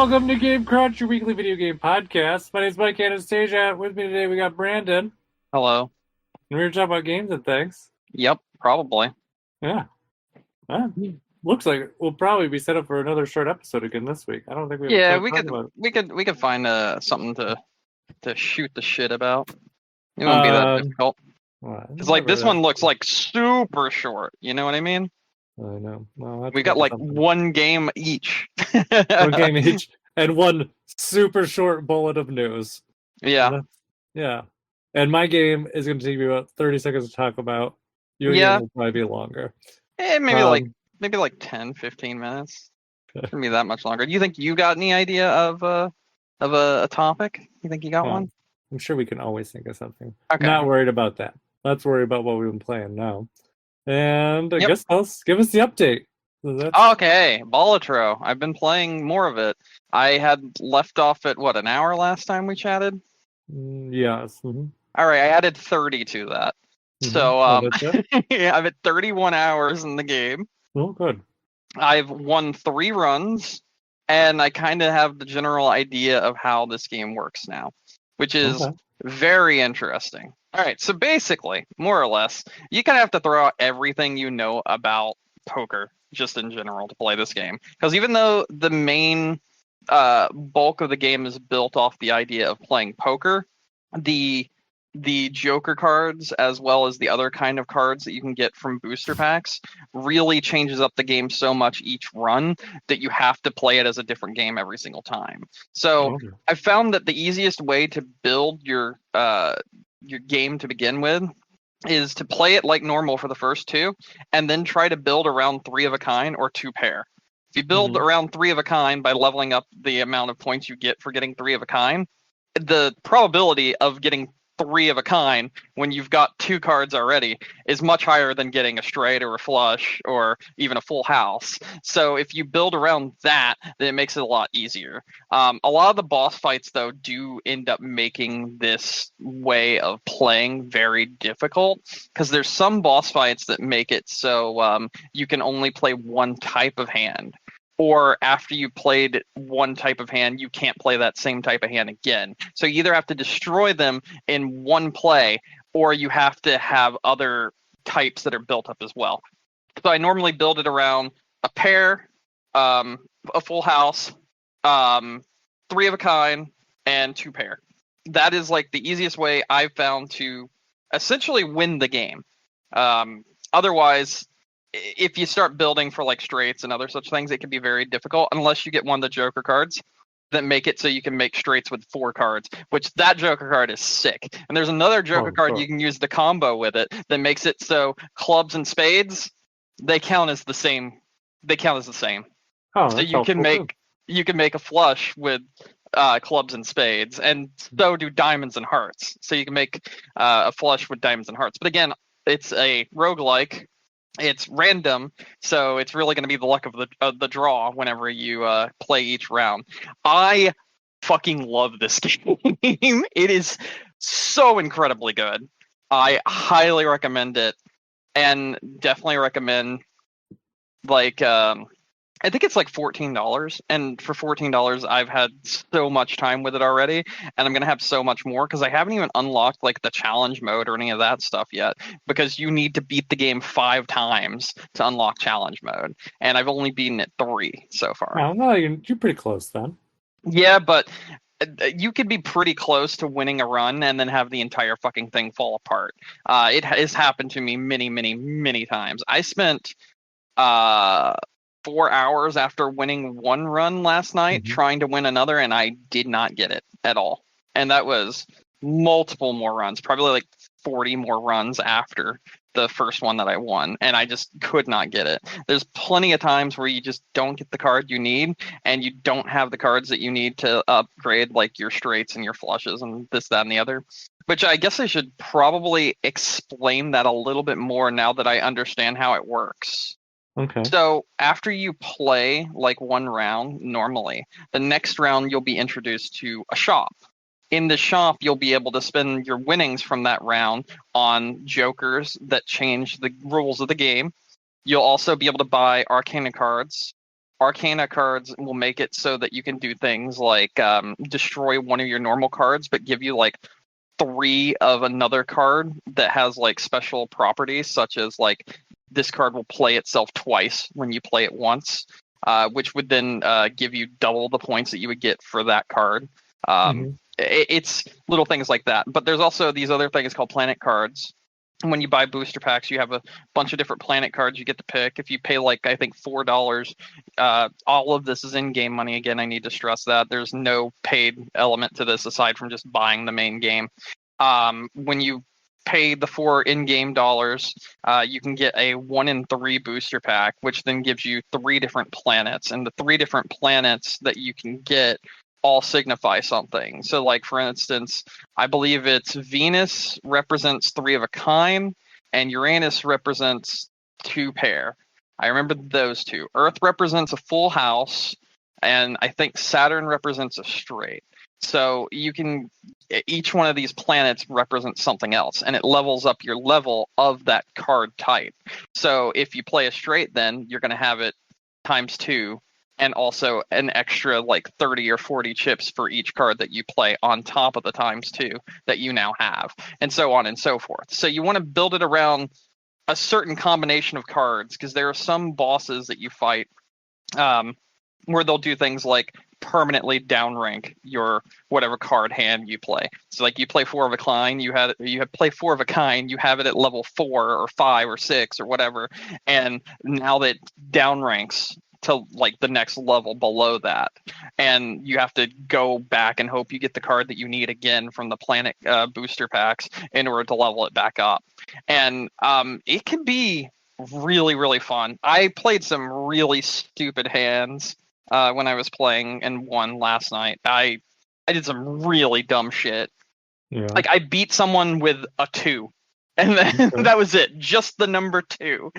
Welcome to Game Crunch, your weekly video game podcast. My name is Mike Anastasia. With me today, we got Brandon, Hello. and we're talking about games and things. Yep, probably. Yeah. Looks like we'll probably be set up for another short episode again this week. I don't think we have Yeah, time to talk about we could find something to shoot the shit about. It it. won't be that difficult. Because like this one looks like super short. You know what I mean? I know. Well, We got like one game each. one game each and one super short bullet of news. Yeah. Yeah. And my game is going to take me about 30 seconds to talk about. Your Yeah. game will probably be longer. Maybe like 10, 15 minutes. Shouldn't be that much longer. Do you think you got any idea of a topic? You think you got one? I'm sure we can always think of something. Okay. Not worried about that. Let's worry about what we've been playing now. And I Yep. guess give us the update. Okay, Balatro. I've been playing more of it. I had left off at an hour last time we chatted? Yes. Mm-hmm. All right, I added 30 to that. Mm-hmm. So yeah, I'm at 31 hours in the game. Oh, good. I've won 3 runs, and I kind of have the general idea of how this game works now, which is very interesting. All right, so basically, more or less, you kind of have to throw out everything you know about poker, just in general, to play this game. Because even though the main bulk of the game is built off the idea of playing poker, the Joker cards, as well as the other kind of cards that you can get from booster packs, really changes up the game so much each run that you have to play it as a different game every single time. So I found that the easiest way to build your game to begin with is to play it like normal for the first 2, and then try to build around 3 of a kind or 2 pair. If you build around 3 of a kind by leveling up the amount of points you get for getting 3 of a kind, the probability of getting 3 of a kind when you've got 2 cards already is much higher than getting a straight or a flush or even a full house. So if you build around that, then it makes it a lot easier. A lot of the boss fights, though, do end up making this way of playing very difficult, because there's some boss fights that make it so you can only play one type of hand. Or after you played one type of hand, you can't play that same type of hand again. So you either have to destroy them in one play, or you have to have other types that are built up as well. So I normally build it around a pair, a full house, 3 of a kind, and 2 pair. That is like the easiest way I've found to essentially win the game. Otherwise, if you start building for like straights and other such things, it can be very difficult unless you get one of the Joker cards that make it so you can make straights with 4 cards, which that Joker card is sick. And there's another Joker card you can use the combo with it that makes it so clubs and spades, they count as the same. So you can make a flush with clubs and spades, and so do diamonds and hearts. So you can make a flush with diamonds and hearts. But again, it's a roguelike. It's random, so it's really going to be the luck of the draw whenever you play each round. I fucking love this game. It is so incredibly good. I highly recommend it, and definitely recommend I think it's like $14, and for $14 I've had so much time with it already, and I'm gonna have so much more because I haven't even unlocked like the challenge mode or any of that stuff yet, because you need to beat the game 5 times to unlock challenge mode, and I've only beaten it 3 so far. Oh, no, you're pretty close then. Yeah, but you could be pretty close to winning a run and then have the entire fucking thing fall apart. It has happened to me many, many, many times. I spent 4 hours after winning one run last night trying to win another, and I did not get it at all. And that was multiple more runs, probably like 40 more runs after the first one that I won, and I just could not get it. There's plenty of times where you just don't get the card you need, and you don't have the cards that you need to upgrade like your straights and your flushes and this, that, and the other. Which I guess I should probably explain that a little bit more now that I understand how it works. Okay. So after you play like one round normally, the next round you'll be introduced to a shop. In the shop, you'll be able to spend your winnings from that round on jokers that change the rules of the game. You'll also be able to buy Arcana cards, Arcana cards will make it so that you can do things like destroy one of your normal cards, but give you like 3 of another card that has like special properties, such as like this card will play itself twice when you play it once, which would then give you double the points that you would get for that card. It's little things like that. But there's also these other things called planet cards. When you buy booster packs, you have a bunch of different planet cards you get to pick. If you pay like, I think, $4, all of this is in-game money. Again, I need to stress that. There's no paid element to this aside from just buying the main game. When you pay the 4 in-game dollars, you can get a 1 in 3 booster pack, which then gives you 3 different planets. And the 3 different planets that you can get all signify something. So like, for instance, I believe it's Venus represents 3 of a kind and Uranus represents 2 pair. I remember those 2. Earth represents a full house and I think Saturn represents a straight. So you can, each one of these planets represents something else and it levels up your level of that card type. So if you play a straight, then you're going to have it times 2. And also an extra like 30 or 40 chips for each card that you play on top of the times 2 that you now have, and so on and so forth. So you want to build it around a certain combination of cards, because there are some bosses that you fight where they'll do things like permanently downrank your whatever card hand you play. So like you play 4 of a kind, you play 4 of a kind, you have it at level 4 or 5 or 6 or whatever, and now that downranks to like the next level below that, and you have to go back and hope you get the card that you need again from the planet booster packs in order to level it back up. And it can be really, really fun. I played some really stupid hands when I was playing and won last night. I did some really dumb shit. Yeah. Like I beat someone with a 2. And then that was it, just the number 2,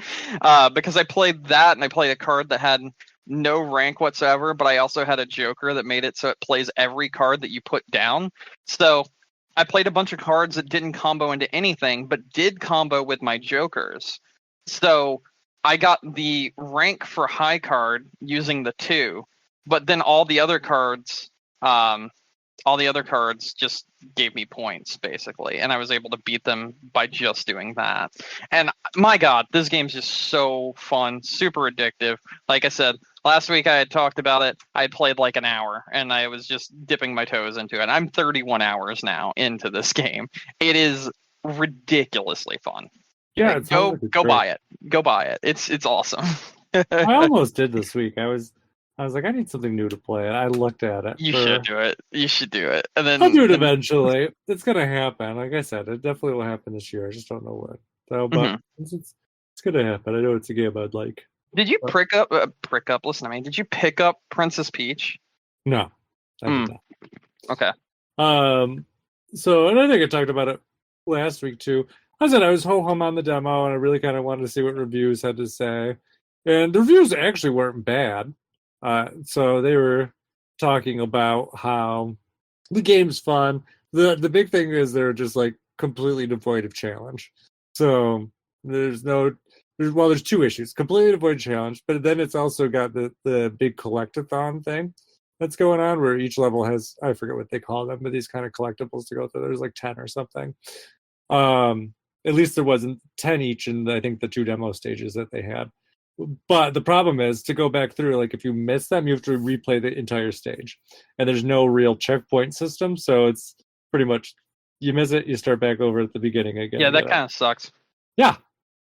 because I played that and I played a card that had no rank whatsoever, but I also had a joker that made it so it plays every card that you put down. So I played a bunch of cards that didn't combo into anything, but did combo with my jokers. So I got the rank for high card using the 2, but then all the other cards just gave me points, basically, and I was able to beat them by just doing that. And my God, this game's just so fun, super addictive. Like I said, last week I had talked about it. I had played like an hour, and I was just dipping my toes into it. I'm 31 hours now into this game. It is ridiculously fun. Yeah, like, go buy it. Go buy it. It's awesome. I almost did this week. I was like, I need something new to play. I looked at it. You should do it. You should do it. And then I'll do it eventually. It's gonna happen. Like I said, it definitely will happen this year. I just don't know when. So, but it's gonna happen. I know it's a game I'd like. Did you pick up? Listen to me. Did you pick up Princess Peach? No, I did not. Okay. So, and I think I talked about it last week too. I said I was ho-hum on the demo, and I really kind of wanted to see what reviews had to say. And the reviews actually weren't bad. So they were talking about how the game's fun. The big thing is they're just like completely devoid of challenge. So there's 2 issues. Completely devoid of challenge, but then it's also got the big collectathon thing that's going on where each level has, I forget what they call them, but these kind of collectibles to go through. There's like 10 or something. At least there wasn't 10 each in I think the 2 demo stages that they had. But the problem is to go back through, like if you miss them, you have to replay the entire stage. And there's no real checkpoint system. So it's pretty much, you miss it, you start back over at the beginning again. Yeah, that kind of sucks. Yeah.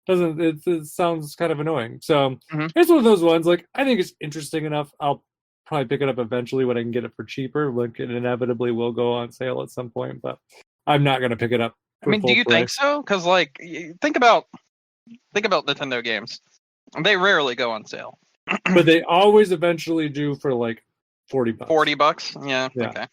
It sounds kind of annoying. So it's one of those ones, like, I think it's interesting enough. I'll probably pick it up eventually when I can get it for cheaper. Like, it inevitably will go on sale at some point, but I'm not going to pick it up. I mean, do you think so? Because, like, think about Nintendo games. They rarely go on sale. But they always eventually do for like $40. $40? Yeah. Okay.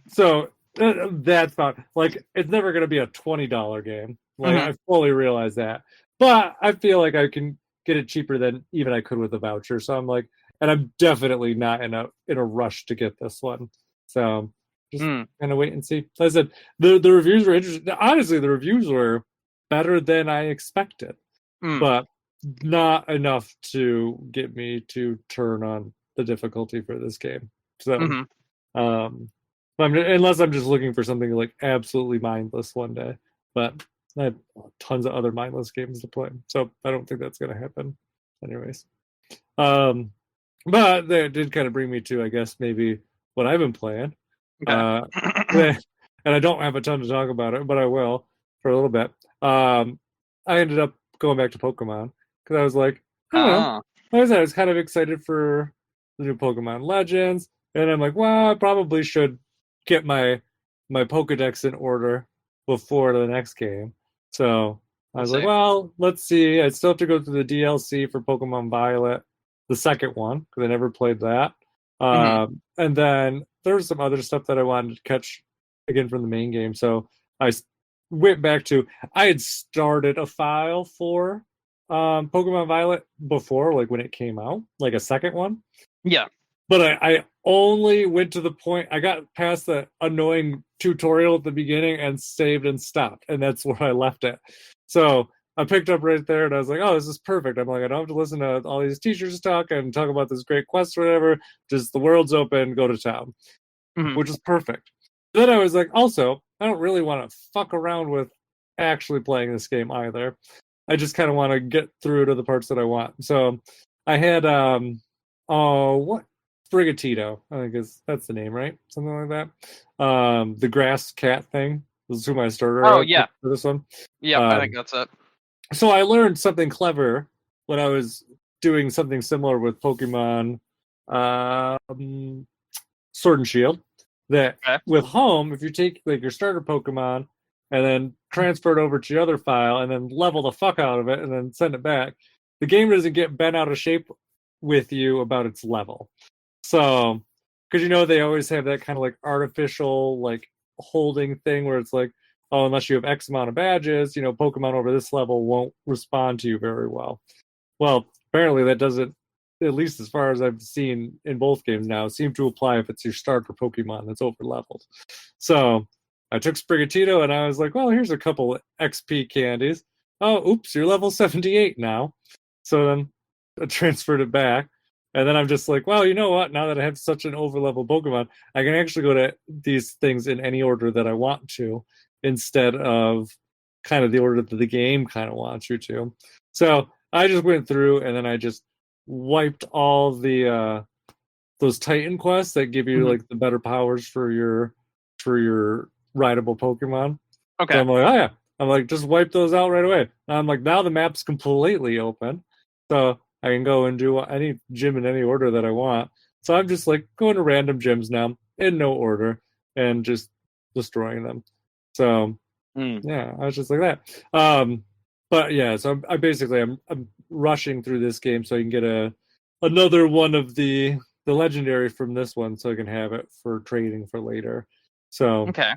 So that's fine. Like, it's never going to be a $20 game. Like, I fully realize that. But I feel like I can get it cheaper than even I could with a voucher. So I'm like, and I'm definitely not in a rush to get this one. So just kind of wait and see. Like I said, the reviews were interesting. Honestly, the reviews were better than I expected. But not enough to get me to turn on the difficulty for this game. So, Hmm. unless I'm just looking for something like absolutely mindless one day, but I have tons of other mindless games to play, so I don't think that's going to happen. Anyways, um, but that did kind of bring me to, I guess, maybe what I've been playing. Okay. Uh, and I don't have a ton to talk about it, but I will for a little bit. I ended up going back to Pokemon because I was like, I don't know. Ah. I was kind of excited for the new Pokemon Legends, and I'm like, well, I probably should get my Pokedex in order before the next game. So I I was like, see. well, let's see. I still have to go through the DLC for Pokemon Violet, the second one, because I never played that. Hmm. And then there was some other stuff that I wanted to catch again from the main game. So I went back to, I had started a file for Pokemon Violet before, like when it came out, like a second one. Yeah. But I only went to the point, I got past the annoying tutorial at the beginning and saved and stopped. And that's where I left it. So I picked up right there and I was like, oh, this is perfect. I'm like, I don't have to listen to all these teachers talk and talk about this great quest or whatever. Just the world's open, go to town, Hmm. which is perfect. Then I was like, also, I don't really want to fuck around with actually playing this game either. I just kind of want to get through to the parts that I want. So I had oh, what, Sprigatito, I think that's the name, right? Something like that. The grass cat thing. This is who my starter Oh had yeah. for this one. Yep. I think Um, that's it. so I learned something clever when I was doing something similar with Pokemon Sword and Shield. That Okay. with Home, if you take like your starter Pokemon and then transfer it over to your other file and then level the fuck out of it and then send it back, the game doesn't get bent out of shape with you about its level. So, because they always have that kind of like artificial like holding thing where it's like, oh, unless you have X amount of badges, Pokemon over this level won't respond to you very well. Well, apparently that doesn't, at least as far as I've seen in both games now, seem to apply if it's your starter Pokemon that's over leveled. So I took Sprigatito and I was like, well, here's a couple XP candies. Oh, oops, you're level 78 now. So then I transferred it back. And then I'm just like, well, you know what? Now that I have such an overlevel Pokemon, I can actually go to these things in any order that I want to instead of kind of the order that the game kind of wants you to. So I just went through and then I just wiped all the those Titan quests that give you Hmm. like the better powers for your rideable Pokemon. So Okay. I'm like, oh yeah. I'm like, just wipe those out right away. And I'm like, now the map's completely open. So I can go and do any gym in any order that I want. So I'm just like going to random gyms now in no order and just destroying them. So Mm. yeah, I was just like that. But yeah, so I'm rushing through this game so I can get another one of the legendary from this one so I can have it for trading for later. So Okay.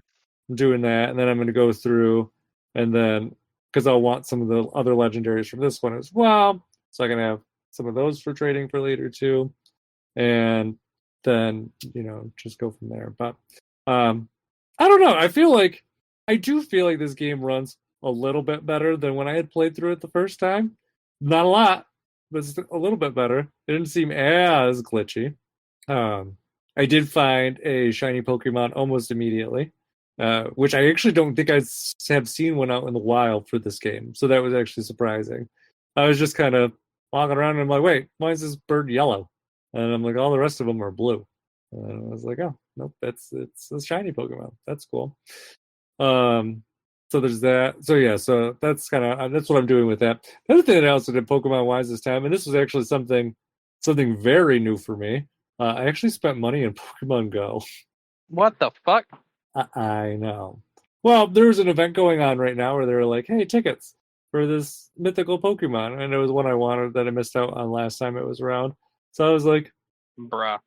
I'm doing that, and then I'm going to go through, and then because I'll want some of the other legendaries from this one as well, so I can have some of those for trading for later too, and then just go from there. But um, I don't know. I do feel like this game runs a little bit better than when I had played through it the first time. Not a lot, but it's a little bit better. It didn't seem as glitchy. Um, I did find a shiny Pokemon almost immediately, which I actually don't think I have seen one out in the wild for this game. So that was actually surprising. I was just kind of walking around and I'm like, wait, why is this bird yellow? And I'm like, all the rest of them are blue. And I was like, oh, nope, it's a shiny Pokemon. That's cool. Um, so there's that. So yeah, so that's what I'm doing with that. The other thing that I also did Pokemon wise this time, and this was actually something very new for me. I actually spent money in Pokemon Go. What the fuck? I know. Well, there's an event going on right now where they're like, hey, tickets for this mythical Pokemon. And it was one I wanted that I missed out on last time it was around. So I was like, Bruh.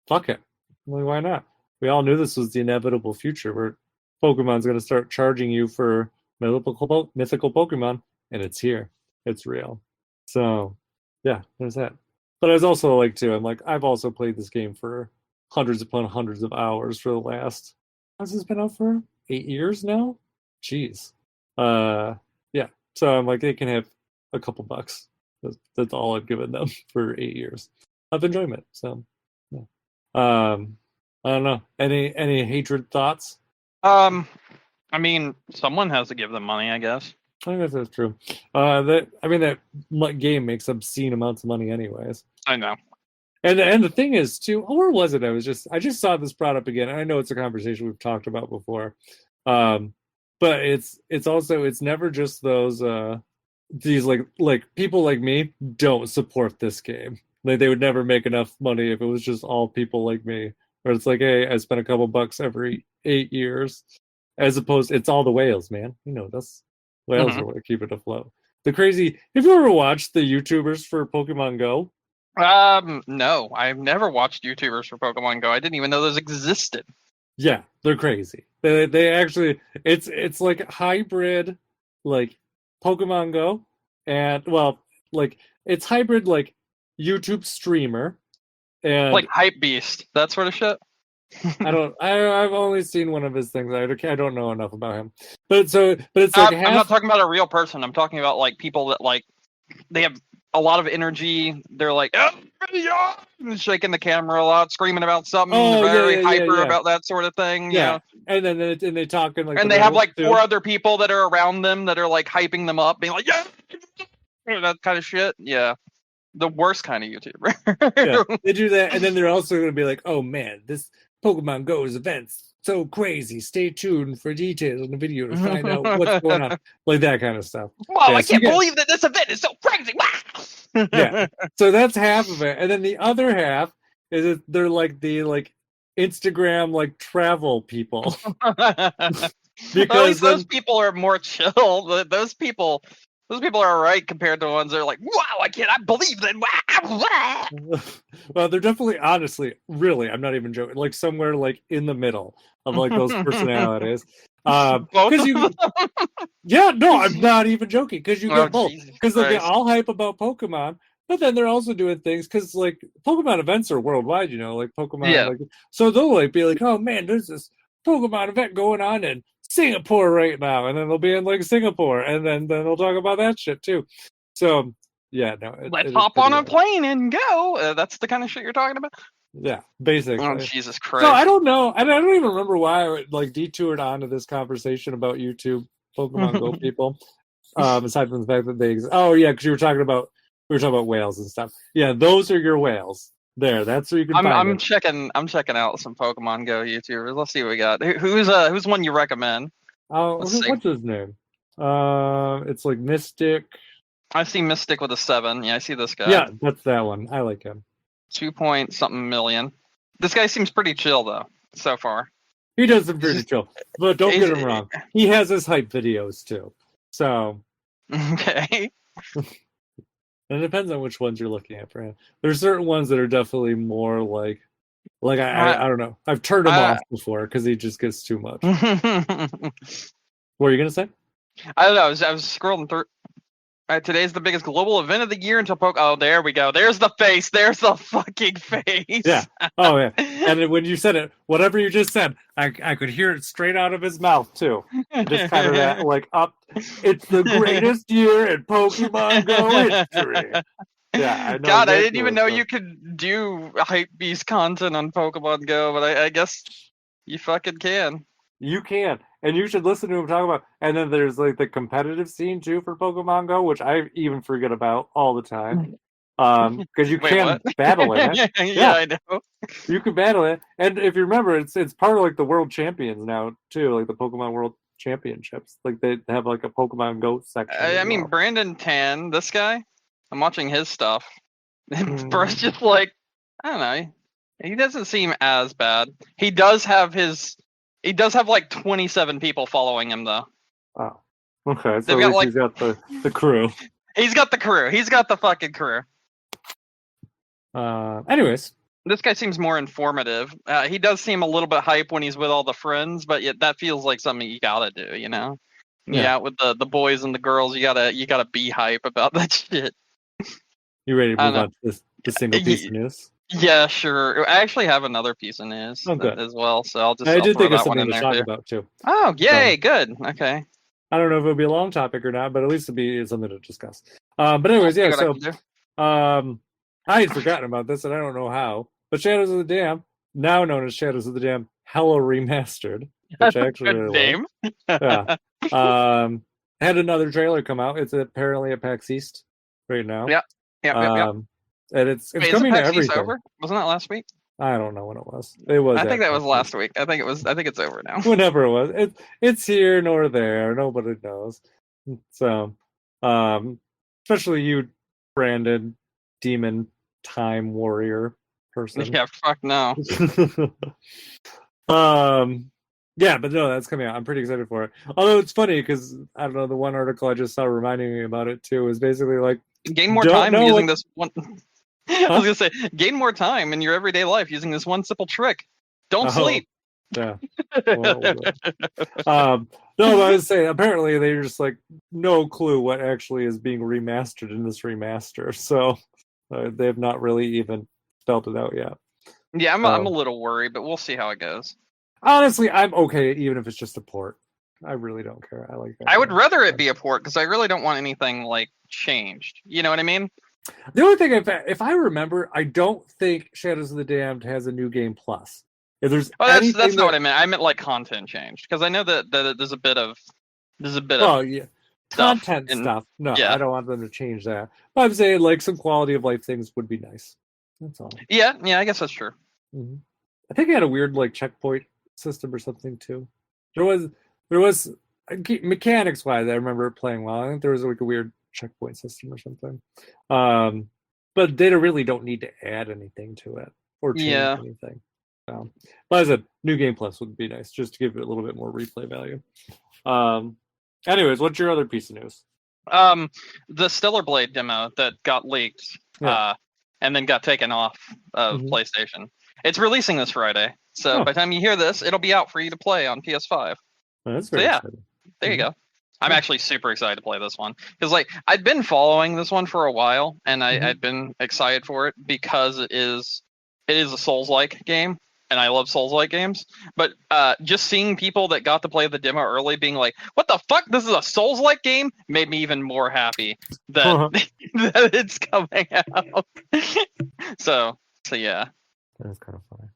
fuck it. I'm like, why not? We all knew this was the inevitable future where Pokemon's going to start charging you for mythical Pokemon, and it's here. It's real. So, yeah, there's that. But I was also like, too, I'm like, I've also played this game for hundreds upon hundreds of hours for the last, has this been out for 8 years now? Jeez. Uh, yeah. So I'm like, they can have a couple bucks. That's all I've given them for 8 years of enjoyment. So, yeah. I don't know. Any hatred thoughts? I mean, someone has to give them money, I guess. I guess that's true. That game makes obscene amounts of money, anyways. I know. And the thing is, too, where was it? I just saw this brought up again. I know it's a conversation we've talked about before, but it's also, it's never just those these like people like me don't support this game. Like, they would never make enough money if it was just all people like me. Where it's like, hey, I spent a couple bucks every 8 years, as opposed, it's all the whales, man. That's whales are what keep it afloat. The crazy. Have you ever watched the YouTubers for Pokemon Go? No, I've never watched YouTubers for Pokemon Go. I didn't even know those existed. Yeah, they're crazy. They actually, it's like hybrid, like Pokemon Go, and it's hybrid like YouTube streamer, and like Hype Beast, that sort of shit. I've only seen one of his things. I don't know enough about him, but it's like I'm not talking about a real person. I'm talking about like people that like they have a lot of energy. They're like, oh, yeah, shaking the camera a lot, screaming about something. Very hyper about that sort of thing. Yeah, you know? and then they talk in like, and they have like four other people that are around them that are like hyping them up, being like, yeah, that kind of shit. Yeah, the worst kind of YouTuber. Yeah, they do that, and then they're also going to be like, oh man, this Pokemon Go's event's so crazy. Stay tuned for details on the video to find out what's going on. Like that kind of stuff. Wow, I can't believe that this event is so crazy. Yeah. So that's half of it. And then the other half is that they're like the Instagram like travel people. Because those people are more chill. Those people are alright compared to ones that are like, wow, I cannot believe that. Well, they're definitely, honestly, really, I'm not even joking, like somewhere like in the middle of like those personalities. Because yeah, no, I'm not even joking, because you get both. Because they all hype about Pokemon, but then they're also doing things because like Pokemon events are worldwide, like Pokemon. Yeah. Like, so they'll like be like, oh man, there's this Pokemon event going on in Singapore right now, and then they'll be in like Singapore, and then they'll talk about that shit too. So yeah, no, let's hop on a plane and go. That's the kind of shit you're talking about. Yeah, basically. Oh, Jesus Christ! So I don't know. I don't even remember why I like detoured onto this conversation about YouTube Pokemon Go people. Aside from the fact that they exist. Oh yeah, because we were talking about whales and stuff. Yeah, those are your whales. There, that's where you can find I'm checking out some Pokemon Go YouTubers. Let's see what we got. Who's one you recommend? What's his name? It's like Mystic. I see Mystic with a 7. Yeah, I see this guy. Yeah, that's that one. I like him. 2-point-something million. This guy seems pretty chill though, so far. He does seem pretty chill, but don't get him wrong. He has his hype videos too. So okay. It depends on which ones you're looking at for him. There's certain ones that are definitely more like I don't know. I've turned him off before because he just gets too much. What were you gonna say? I don't know. I was scrolling through. Today's the biggest global event of the year until Oh, there we go. There's the face. There's the fucking face. Yeah. Oh, yeah. And when you said it, whatever you just said, I could hear it straight out of his mouth, too. Just kind of that, like, up. It's the greatest year in Pokemon Go history. Yeah, I know. God, I didn't even know you could do hype beast content on Pokemon Go, but I guess you fucking can. You can. And you should listen to him talk about. And then there's like the competitive scene too for Pokemon Go, which I even forget about all the time. Because you can battle in it. Yeah, I know. You can battle it, and if you remember, it's part of like the World Champions now too, like the Pokemon World Championships. Like they have like a Pokemon Go section. I mean, Brandon Tan, this guy, I'm watching his stuff. And Bruce just like, I don't know. He doesn't seem as bad. He does have like 27 people following him though. Oh, okay. So at least he's got the crew. He's got the crew. He's got the fucking crew. Anyways, this guy seems more informative. He does seem a little bit hype when he's with all the friends, but yet that feels like something you gotta do, you know? Yeah, with the boys and the girls, you gotta be hype about that shit. You ready to move on to this single piece of news? Yeah, sure. I actually have another piece of news as well, so I'll did think of something to talk about too. Oh, yay, good. Okay. I don't know if it'll be a long topic or not, but at least it'll be something to discuss. But anyways, See yeah. what I So can do. I had forgotten about this, and I don't know how. But Shadows of the Dam, now known as Shadows of the Dam, hella remastered, which I actually Good really like. name. Yeah. Had another trailer come out. It's apparently at PAX East right now. Yep. Yep. And it's Wait, is the coming to PAX East everything. over? Wasn't that last week? I don't know when it was. It was. I think that PAX was East. last week. I think it's over now. Whenever it was. It's here nor there. Nobody knows. So, especially you, Brandon, demon time warrior person. Yeah, fuck no. Yeah, but no, that's coming out. I'm pretty excited for it. Although it's funny because I don't know, the one article I just saw reminding me about it too is basically like Gain more time using this one. I was gonna say, gain more time in your everyday life using this one simple trick. Don't sleep. Yeah. No, I was saying apparently they're just like no clue what actually is being remastered in this remaster, so they have not really even spelled it out yet. Yeah, I'm a little worried, but we'll see how it goes. Honestly, I'm okay even if it's just a port. I really don't care. I like that. I would rather it be a port because I really don't want anything like changed. You know what I mean? The only thing, if I remember, I don't think Shadows of the Damned has a new game plus. If there's that's not what I meant. I meant like content changed because I know that there's a bit of yeah, content stuff. No, yeah. I don't want them to change that. But I'm saying like some quality of life things would be nice. That's all. Yeah, I guess that's true. Mm-hmm. I think it had a weird like checkpoint system or something too. There was mechanics wise. I remember it playing well. I think there was like a weird checkpoint system or something. But they really don't need to add anything to it or change anything. But as a new game plus would be nice just to give it a little bit more replay value. Anyways, what's your other piece of news? The Stellar Blade demo that got leaked, and then got taken off of PlayStation. It's releasing this Friday, so by the time you hear this, it'll be out for you to play on PS5. Oh, that's very exciting. There you go. I'm actually super excited to play this one because, like, I'd been following this one for a while, and I'd been excited for it because it is a Souls-like game, and I love Souls-like games. But just seeing people that got to play the demo early being like, "What the fuck? This is a Souls-like game," made me even more happy that that it's coming out. So yeah. That's kind of funny.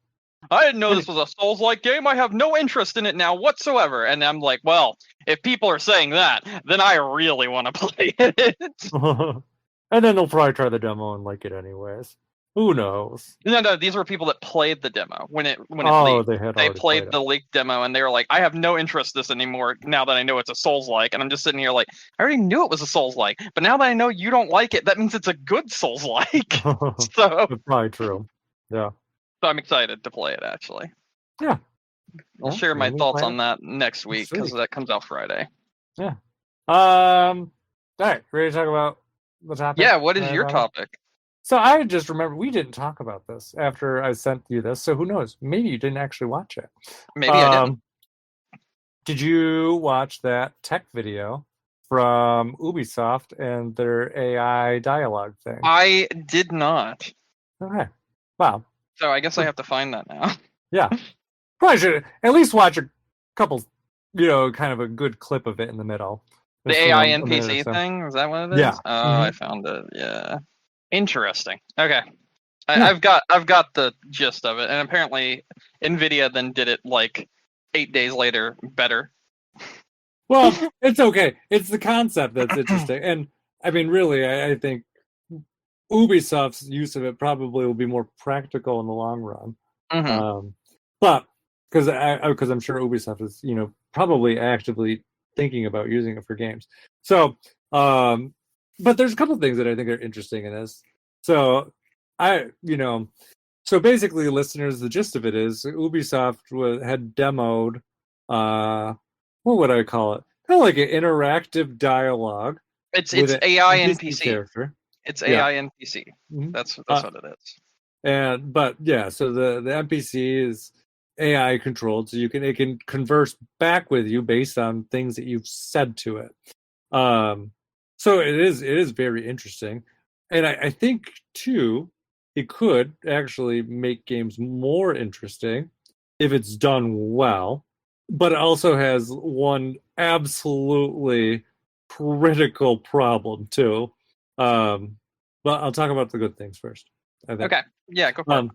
I didn't know this was a Souls-like game. I have no interest in it now whatsoever. And I'm like, well, if people are saying that, then I really want to play it. And then they'll probably try the demo and like it anyways. Who knows? No, these were people that played the demo when it leaked. They played the leaked demo and they were like, I have no interest in this anymore now that I know it's a Souls-like. And I'm just sitting here like, I already knew it was a Souls-like, but now that I know you don't like it, that means it's a good Souls-like. So that's probably true. Yeah. So I'm excited to play it, actually. Yeah. I'll share my thoughts on that next week because that comes out Friday. Yeah. All right. Ready to talk about the topic? Yeah. What is your topic? So I just remember we didn't talk about this after I sent you this. So who knows? Maybe you didn't actually watch it. Maybe I didn't. Did you watch that tech video from Ubisoft and their AI dialogue thing? I did not. Okay. Wow. So I guess I have to find that now. Yeah. Probably should at least watch a couple, kind of a good clip of it in the middle. The AI NPC thing? Is that what it is? Yeah. Oh, I found it. Yeah. Interesting. Okay. I've got the gist of it. And apparently NVIDIA then did it like 8 days later better. Well, it's okay. It's the concept that's interesting. And I mean, really, I think Ubisoft's use of it probably will be more practical in the long run. But because I'm sure Ubisoft is probably actively thinking about using it for games. So but there's a couple of things that I think are interesting in this. So so basically, listeners, the gist of it is Ubisoft had demoed what would I call it? Kind of like an interactive dialogue. It's AI NPC character. It's AI NPC. That's what it is. So the NPC is AI controlled, so it can converse back with you based on things that you've said to it. So it is very interesting, and I think too it could actually make games more interesting if it's done well. But it also has one absolutely critical problem too. But I'll talk about the good things first, I think. Okay. Yeah, go for it. Um,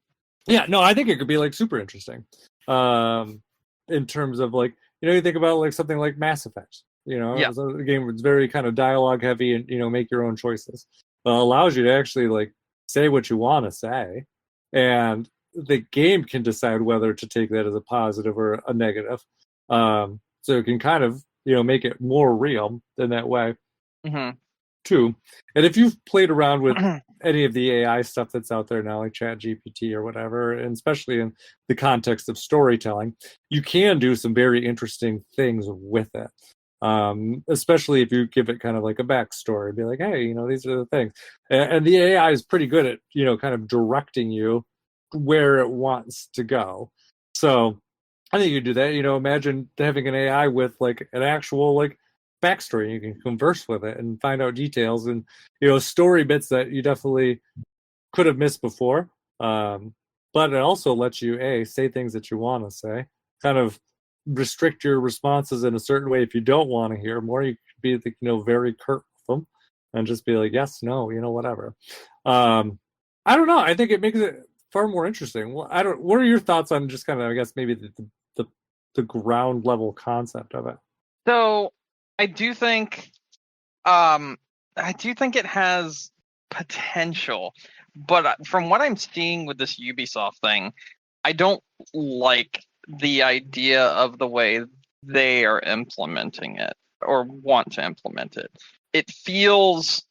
yeah, no, I think it could be like super interesting. Um, in terms of like, you think about like something like Mass Effect. Yeah. It's a game that's very kind of dialogue heavy and make your own choices. Allows you to actually like say what you want to say, and the game can decide whether to take that as a positive or a negative. So it can kind of make it more real in that way Mm-hmm. too. And if you've played around with any of the AI stuff that's out there now, like Chat GPT or whatever, and especially in the context of storytelling, you can do some very interesting things with it. Especially if you give it kind of like a backstory, be like, hey, these are the things. And the AI is pretty good at, kind of directing you where it wants to go. So I think you do that. Imagine having an AI with like an actual like backstory. You can converse with it and find out details and story bits that you definitely could have missed before. But it also lets you say things that you want to say, kind of restrict your responses in a certain way if you don't want to hear more. You could be very curt with them and just be like yes, no, whatever. I don't know. I think it makes it far more interesting. Well, I don't. What are your thoughts on just kind of, I guess, maybe the, the ground level concept of it? So I do think it has potential, but from what I'm seeing with this Ubisoft thing, I don't like the idea of the way they are implementing it or want to implement it. It feels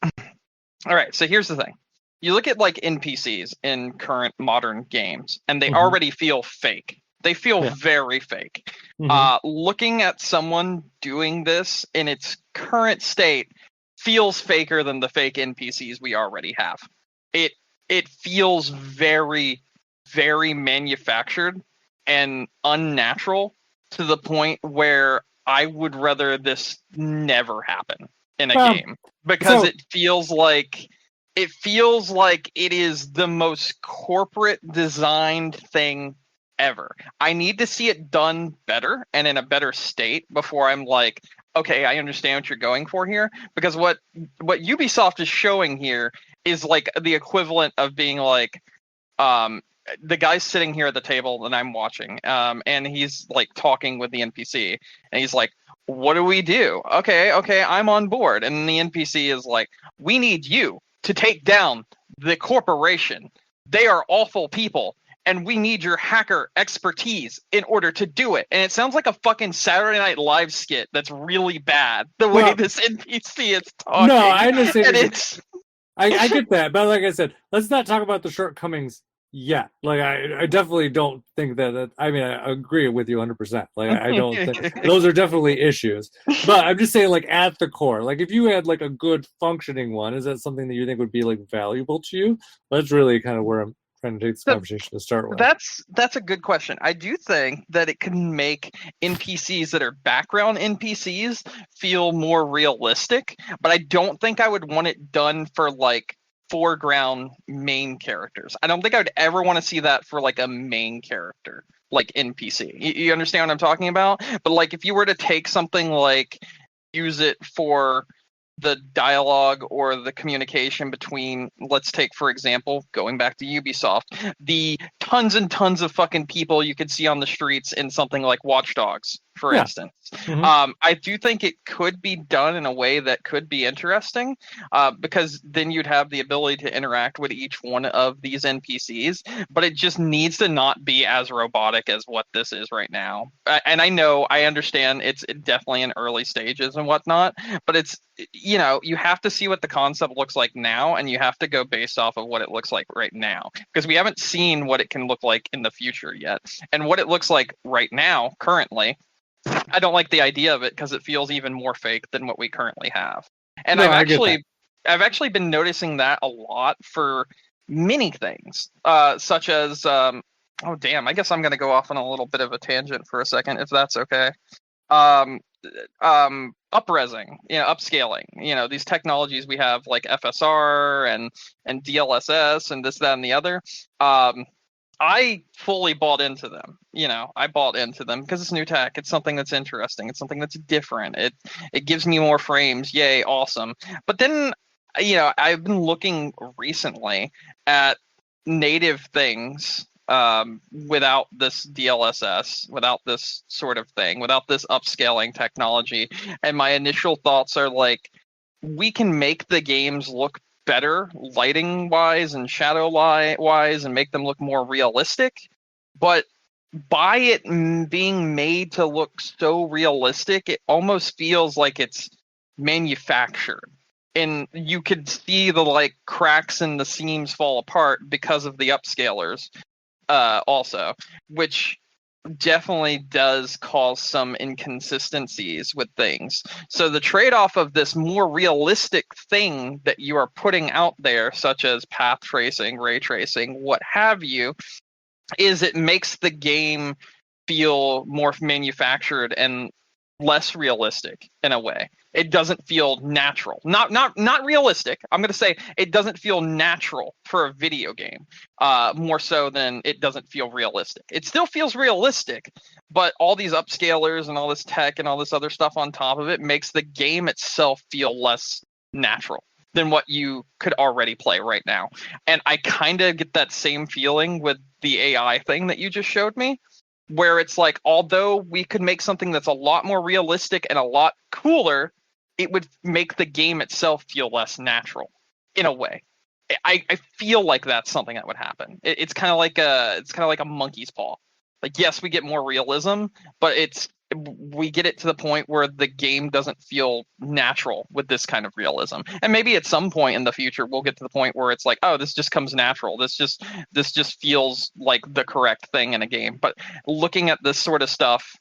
all right. So here's the thing. You look at like NPCs in current modern games, and they Mhm. already feel fake. They feel Yeah. very fake. Mhm. Looking at someone doing this in its current state feels faker than the fake NPCs we already have. It it feels very, very manufactured and unnatural to the point where I would rather this never happen in a Well, game because so it feels like it is the most corporate designed thing ever. I need to see it done better and in a better state before I'm like, okay, I understand what you're going for here. Because what Ubisoft is showing here is like the equivalent of being like, um, the guy's sitting here at the table and I'm watching, and he's like talking with the NPC, and he's like, "What do we do?" Okay, I'm on board, and the NPC is like, "We need you to take down the corporation. They are awful people, and we need your hacker expertise in order to do it." And it sounds like a fucking Saturday Night Live skit that's really bad. The way well, this NPC is no, talking, I understand. and it's I get that, but like I said, let's not talk about the shortcomings yet. Like I definitely don't think that. I mean, I agree with you 100%. Like I don't think those are definitely issues. But I'm just saying, like at the core, like if you had like a good functioning one, is that something that you think would be like valuable to you? That's really kind of where I'm trying to take this so conversation to start with. that's a good question. I do think that it can make NPCs that are background NPCs feel more realistic, but I don't think I would want it done for like foreground main characters. I don't think I would ever want to see that for like a main character, like NPC. You understand what I'm talking about? But like if you were to take something like use it for the dialogue or the communication between, let's take for example, going back to Ubisoft, the tons and tons of fucking people you could see on the streets in something like Watch Dogs, for Yeah. instance. Hmm. I do think it could be done in a way that could be interesting, because then you'd have the ability to interact with each one of these NPCs, but it just needs to not be as robotic as what this is right now. And I understand it's definitely in early stages and whatnot, but it's, you have to see what the concept looks like now, and you have to go based off of what it looks like right now, because we haven't seen what it can look like in the future yet. And what it looks like right now, currently, I don't like the idea of it because it feels even more fake than what we currently have. And No, I get that. I've actually been noticing that a lot for many things, such as oh damn, I guess I'm going to go off on a little bit of a tangent for a second, if that's okay. Um, Upresing, upscaling, these technologies we have like FSR and DLSS and this, that, and the other. I fully bought into them. I bought into them because it's new tech. It's something that's interesting. It's something that's different. It gives me more frames. Yay, awesome. But then, I've been looking recently at native things without this DLSS, without this sort of thing, without this upscaling technology. And my initial thoughts are like, we can make the games look better lighting wise and shadow wise and make them look more realistic, but by it being made to look so realistic, it almost feels like it's manufactured, and you could see the like cracks and the seams fall apart because of the upscalers also, which definitely does cause some inconsistencies with things. So the trade-off of this more realistic thing that you are putting out there, such as path tracing, ray tracing, what have you, is it makes the game feel more manufactured and less realistic in a way. It doesn't feel natural. Not realistic. I'm going to say it doesn't feel natural for a video game, more so than it doesn't feel realistic. It still feels realistic, but all these upscalers and all this tech and all this other stuff on top of it makes the game itself feel less natural than what you could already play right now. And I kind of get that same feeling with the AI thing that you just showed me, where it's like, although we could make something that's a lot more realistic and a lot cooler, it would make the game itself feel less natural in a way. I feel like that's something that would happen. It's kind of like a monkey's paw. Like, yes, we get more realism, but we get it to the point where the game doesn't feel natural with this kind of realism. And maybe at some point in the future we'll get to the point where it's like, oh, this just comes natural. This just feels like the correct thing in a game. But looking at this sort of stuff,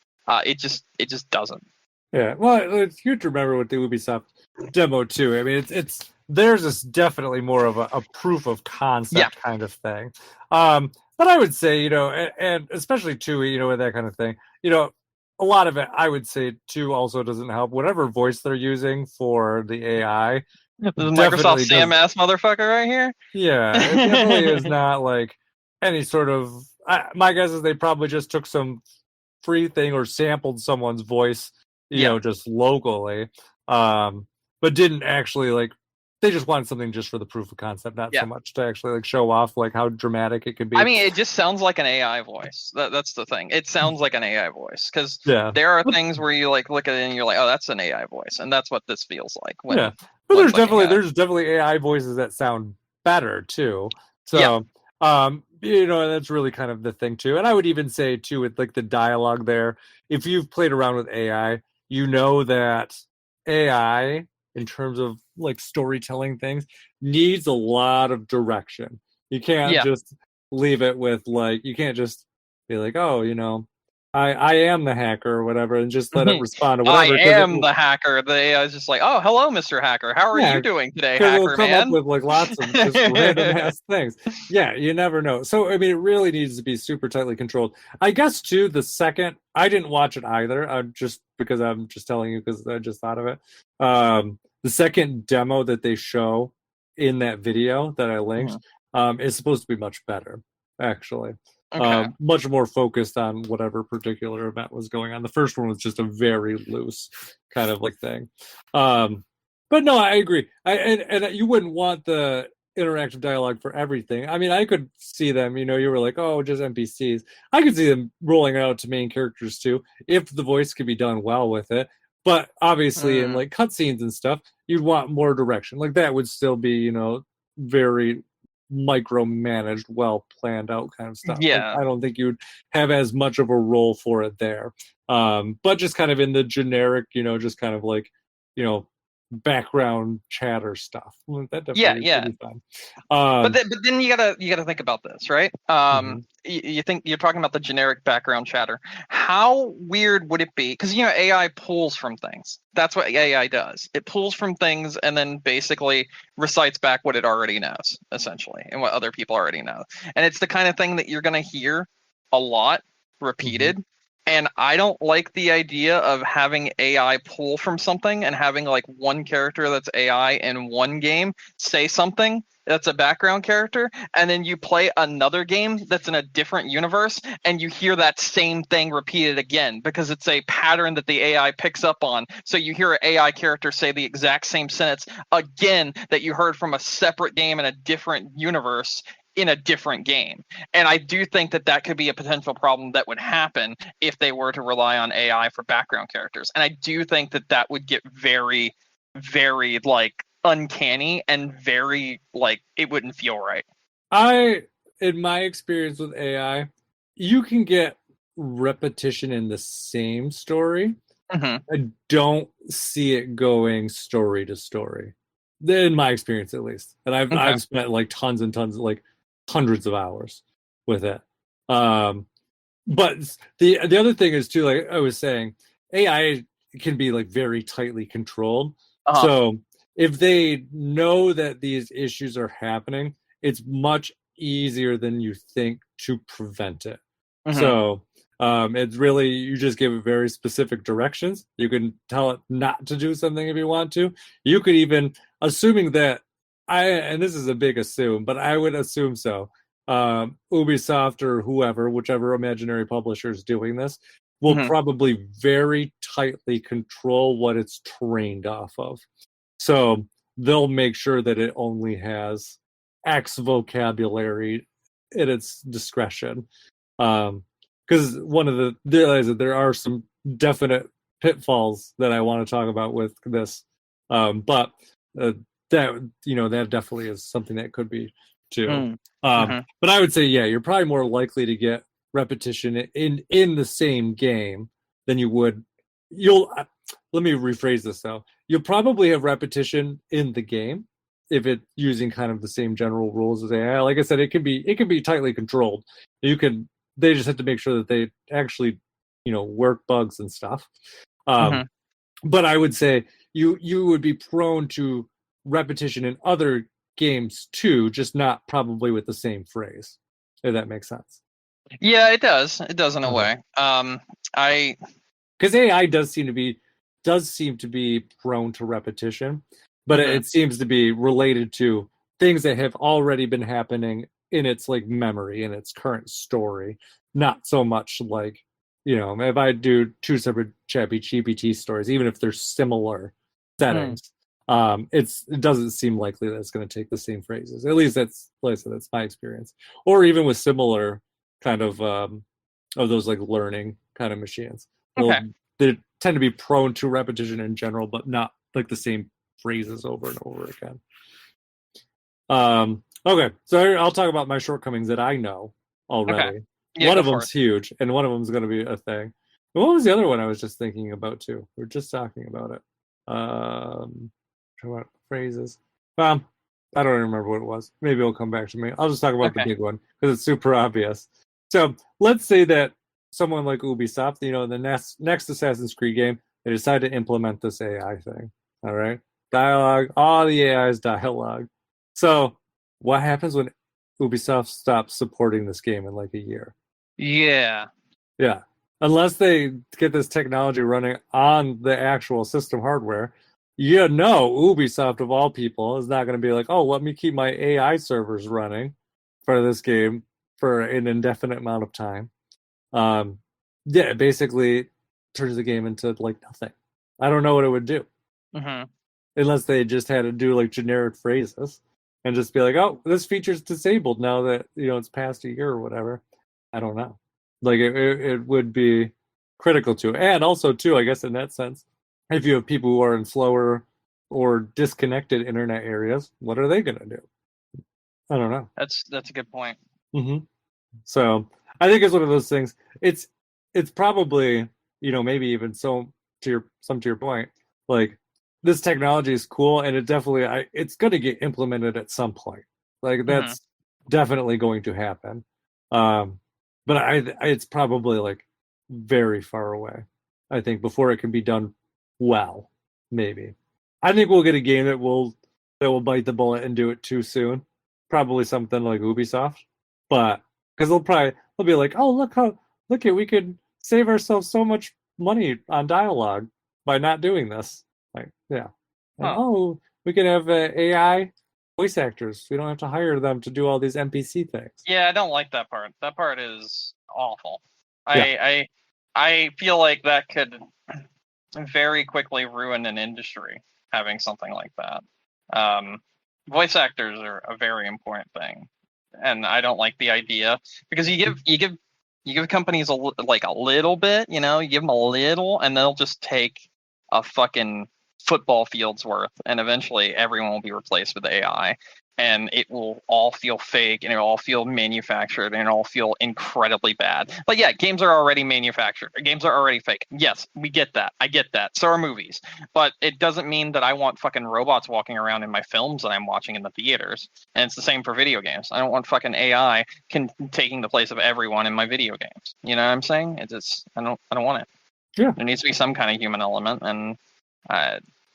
it just doesn't. Yeah, well, it's good to remember with the Ubisoft demo too. I mean, it's theirs is definitely more of a proof of concept kind of thing. But I would say, and especially too, with that kind of thing, a lot of it, I would say too, also doesn't help. Whatever voice they're using for the AI, the Microsoft CMS motherfucker right here. Yeah, it definitely is not like any sort of. My guess is they probably just took some free thing or sampled someone's voice, just locally, but didn't actually like. They just wanted something just for the proof of concept, not so much to actually like show off like how dramatic it could be. I mean, it just sounds like an AI voice. That's the thing. It sounds like an AI voice because there are things where you like look at it and you're like, oh, that's an AI voice, and that's what this feels like. But there's definitely AI voices that sound better too. So and that's really kind of the thing too. And I would even say too, with like the dialogue there, if you've played around with AI, you know that AI, in terms of like storytelling things, needs a lot of direction. You can't just leave it with like, you can't just be like, oh, I am the hacker or whatever, and just let it respond to whatever. I am the hacker. The AI is just like, oh, hello, Mr. Hacker. How are you doing today, hacker come man? up with like lots of just random ass things. Yeah, you never know. So I mean, it really needs to be super tightly controlled. I guess too. The second, I didn't watch it either. Just because I'm just telling you because I just thought of it. The second demo that they show in that video that I linked is supposed to be much better, actually. Okay. Much more focused on whatever particular event was going on. The first one was just a very loose kind of like thing. But no, I agree. And you wouldn't want the interactive dialogue for everything. I mean, I could see them, you were like, oh, just NPCs. I could see them rolling it out to main characters too, if the voice could be done well with it. But obviously in like cutscenes and stuff, you'd want more direction. Like that would still be, very micromanaged, well planned out kind of stuff. Yeah. Like, I don't think you'd have as much of a role for it there. But just kind of in the generic, just kind of like, background chatter stuff. That definitely is pretty fun. But then you gotta think about this, right? You think you're talking about the generic background chatter. How weird would it be? Because AI pulls from things. That's what AI does. It pulls from things and then basically recites back what it already knows, essentially, and what other people already know. And it's the kind of thing that you're gonna hear a lot repeated. And I don't like the idea of having AI pull from something and having like one character that's AI in one game say something that's a background character, and then you play another game that's in a different universe, and you hear that same thing repeated again because it's a pattern that the AI picks up on. So you hear an AI character say the exact same sentence again that you heard from a separate game in a different universe in a different game. And I do think that that could be a potential problem that would happen if they were to rely on AI for background characters. And I do think that that would get very, very like uncanny and very like it wouldn't feel right. In my experience with AI, you can get repetition in the same story. Mm-hmm. I don't see it going story to story, in my experience at least. And Okay. I've spent like tons and tons, like hundreds of hours with it. But the other thing is too, like I was saying, AI can be like very tightly controlled. Uh-huh. So if they know that these issues are happening, it's much easier than you think to prevent it. Mm-hmm. So it's really, you just give it very specific directions. You can tell it not to do something if you want to. You could even, assuming that and this is a big assume, but I would assume so. Ubisoft or whoever, whichever imaginary publisher is doing this, will Mm-hmm. probably very tightly control what it's trained off of. So they'll make sure that it only has X vocabulary at its discretion. Because one of there are some definite pitfalls that I want to talk about with this, but that definitely is something that could be too. Mm-hmm. But I would say, yeah, you're probably more likely to get repetition in the same game than you would. Let me rephrase this though. You'll probably have repetition in the game if it's using kind of the same general rules as AI. Like I said, it can be tightly controlled. They just have to make sure that they actually, work bugs and stuff. But I would say you would be prone to repetition in other games too, just not probably with the same phrase. If that makes sense. Yeah, it does. It does in a way. Because AI does seem to be prone to repetition, but it seems to be related to things that have already been happening in its like memory, in its current story, not so much like, if I do two separate ChatGPT stories, even if they're similar settings, it doesn't seem likely that it's going to take the same phrases. At least that's my experience. Or even with similar kind of those like learning kind of machines. Okay. They tend to be prone to repetition in general, but not like the same phrases over and over again. Okay, so I'll talk about my shortcomings that I know already. Okay. Yeah, one of them's huge, and one of them's going to be a thing. And what was the other one I was just thinking about too? We were just talking about it. What phrases? I don't remember what it was. Maybe it'll come back to me. I'll just talk about the big one because it's super obvious. So let's say that someone like Ubisoft, the next Assassin's Creed game, they decide to implement this AI thing. All right, dialogue. All the AI is dialogue. So what happens when Ubisoft stops supporting this game in like a year? Yeah. Unless they get this technology running on the actual system hardware, Ubisoft of all people is not going to be like, oh, let me keep my AI servers running for this game for an indefinite amount of time. It basically turns the game into like nothing. I don't know what it would do. Unless they just had to do like generic phrases and just be like, oh, this feature's disabled now that, it's past a year or whatever. I don't know. Like it would be critical to. And also too, I guess in that sense, if you have people who are in slower or disconnected internet areas, what are they going to do? I don't know. That's a good point. So I think it's one of those things. It's probably, maybe even to your point, like this technology is cool and it definitely it's going to get implemented at some point. Like that's definitely going to happen. But it's probably like very far away. I think before it can be done well, maybe. I think we'll get a game that will bite the bullet and do it too soon. Probably something like Ubisoft, but because they'll be like, oh look we could save ourselves so much money on dialogue by not doing this. Like, yeah. Oh, we can have AI voice actors. We don't have to hire them to do all these NPC things. Yeah, I don't like that part. That part is awful. Yeah. I feel like that could very quickly ruin an industry, having something like that. Voice actors are a very important thing, and I don't like the idea because you give companies like a little bit, you give them a little, and they'll just take a fucking football field's worth, and eventually everyone will be replaced with AI. And it will all feel fake, and it'll all feel manufactured, and it'll all feel incredibly bad. But yeah, games are already manufactured. Games are already fake. Yes, we get that. I get that. So are movies. But it doesn't mean that I want fucking robots walking around in my films that I'm watching in the theaters. And it's the same for video games. I don't want fucking AI taking the place of everyone in my video games. You know what I'm saying? It's just, I don't want it. Yeah. There needs to be some kind of human element, and